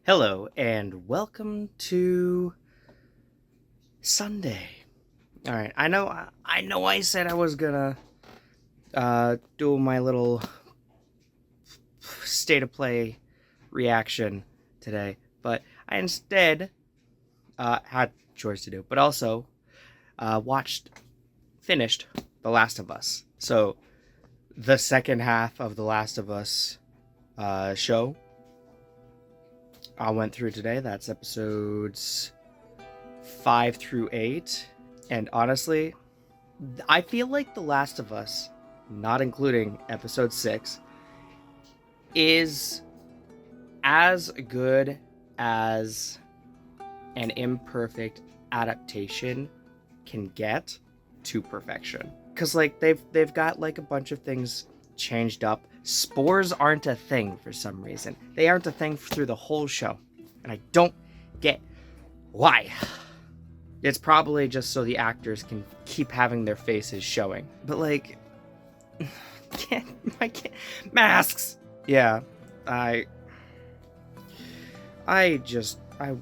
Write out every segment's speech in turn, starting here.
Hello and welcome to Sunday. All right, I know I said I was gonna do my little state of play reaction today, but I instead had chores to do, but also finished The Last of Us. So the second half of The Last of Us show I went through today. That's episodes 5 through 8. And honestly, I feel like The Last of Us, not including episode 6, is as good as an imperfect adaptation can get to perfection. Cause like they've got like a bunch of things changed up. Spores aren't a thing for some reason. They aren't a thing through the whole show. And I don't get why. It's probably just so the actors can keep having their faces showing. But like, I can't masks. Yeah, I just I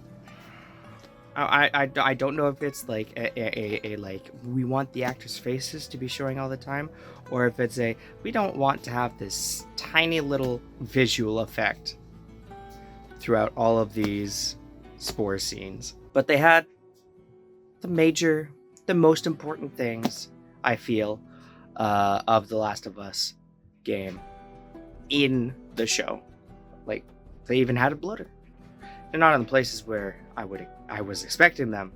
don't know if it's like a like we want the actors' faces to be showing all the time, or if it's a we don't want to have this tiny little visual effect throughout all of these spore scenes. But they had the most important things I feel of the Last of Us game in the show. Like they even had a bloater. They're not in the places where I was expecting them,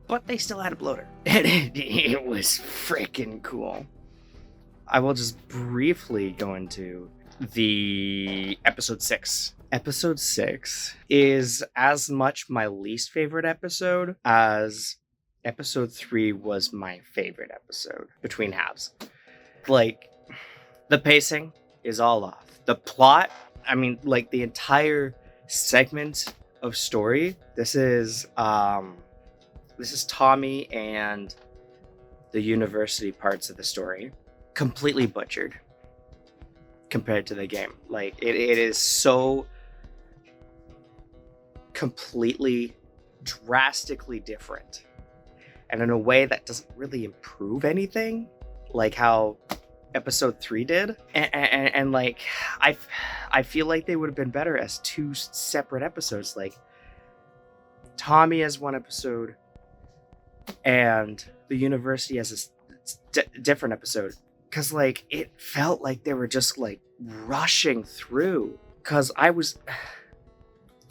but they still had a bloater, and it was freaking cool. I will just briefly go into the episode 6. Episode 6 is as much my least favorite episode as episode 3 was my favorite episode between halves. Like, the pacing is all off. The plot, I mean, like the entire segment of story. This is Tommy and the university parts of the story completely butchered compared to the game. Like it is so completely drastically different, and in a way that doesn't really improve anything, like how episode 3 did. And like I feel like they would have been better as two separate episodes, like Tommy as one episode and the university as a different episode, because like it felt like they were just like rushing through. Because I was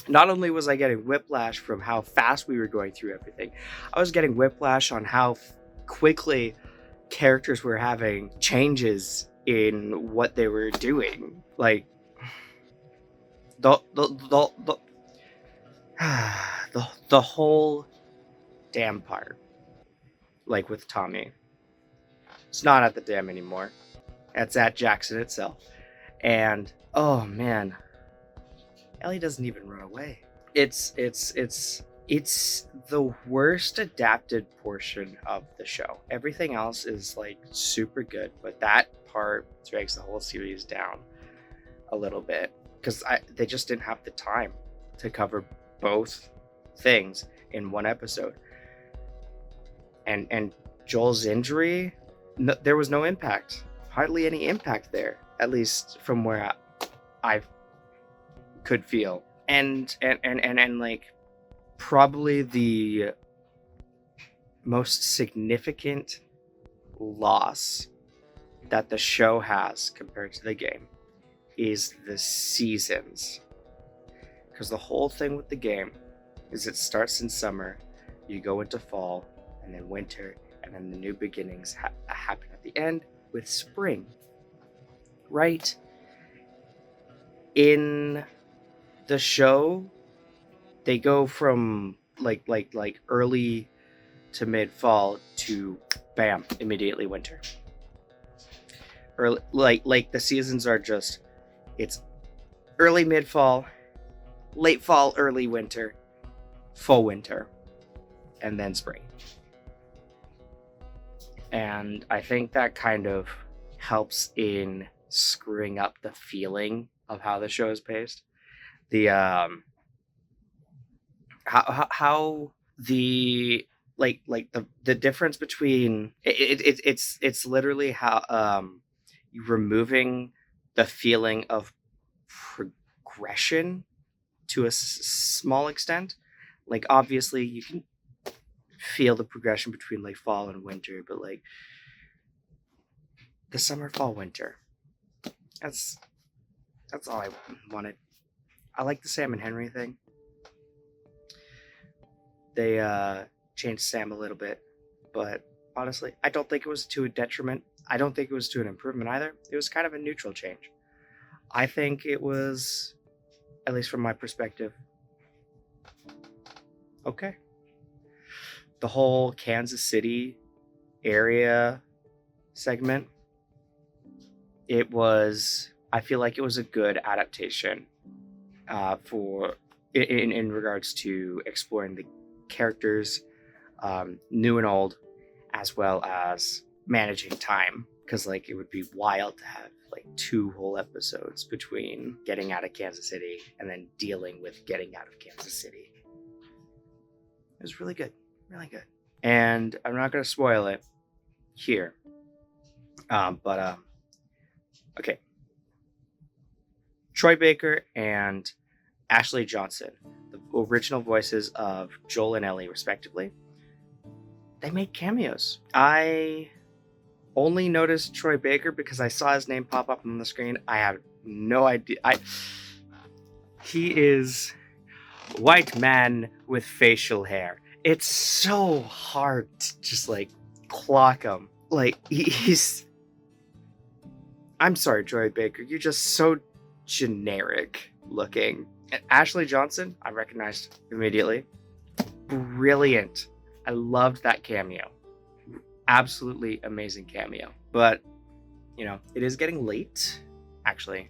not only was I getting whiplash from how fast we were going through everything, I was getting whiplash on how quickly characters were having changes in what they were doing. Like the the whole dam part, like with Tommy, it's not at the dam anymore. It's at Jackson itself. And oh man, Ellie doesn't even run away. It's the worst adapted portion of the show. Everything else is like super good, but that part drags the whole series down a little bit because they just didn't have the time to cover both things in one episode. And Joel's injury, no, there was no impact, hardly any impact there, at least from where I could feel. And like probably the most significant loss that the show has compared to the game is the seasons. Because the whole thing with the game is it starts in summer, you go into fall, and then winter, and then the new beginnings happen at the end with spring. Right? In the show, they go from like early to mid fall to bam, immediately winter. Early, like the seasons are just, it's early mid fall, late fall, early winter, full winter, and then spring. And I think that kind of helps in screwing up the feeling of how the show is paced. The how the the difference between it's literally how you removing the feeling of progression to a small extent. Like obviously you can feel the progression between like fall and winter, but like the summer, fall, winter, that's that's all I wanted. I like the Sam and Henry thing. They changed Sam a little bit, but honestly, I don't think it was to a detriment. I don't think it was to an improvement either. It was kind of a neutral change. I think it was, at least from my perspective, okay. The whole Kansas City area segment, it was, I feel like it was a good adaptation for in regards to exploring the characters, new and old, as well as managing time. Because like it would be wild to have like 2 whole episodes between getting out of Kansas City and then dealing with getting out of Kansas City. It was really good, really good. And I'm not going to spoil it here, but okay. Troy Baker and Ashley Johnson, the original voices of Joel and Ellie, respectively, they made cameos. I only noticed Troy Baker because I saw his name pop up on the screen. I have no idea. He is white man with facial hair. It's so hard to just like clock him. Like he's. I'm sorry, Troy Baker. You're just so generic looking. And Ashley Johnson, I recognized immediately. Brilliant. I loved that cameo. Absolutely amazing cameo. But, you know, it is getting late. Actually,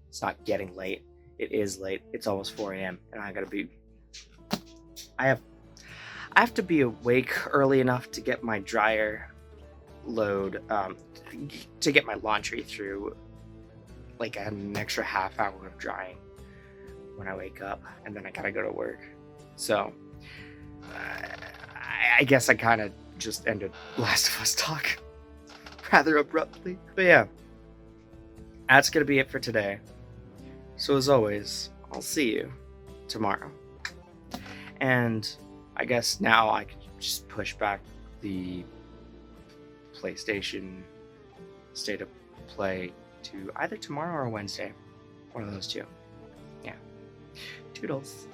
it's not getting late. It is late. It's almost 4 a.m. and I have to be awake early enough to get my dryer load, to get my laundry through like an extra half hour of drying when I wake up, and then I gotta go to work. So I guess I kind of just ended Last of Us talk rather abruptly. But yeah, that's gonna be it for today. So as always, I'll see you tomorrow. And I guess now I can just push back the PlayStation State of Play to either tomorrow or Wednesday. One of those two. Yeah. Toodles.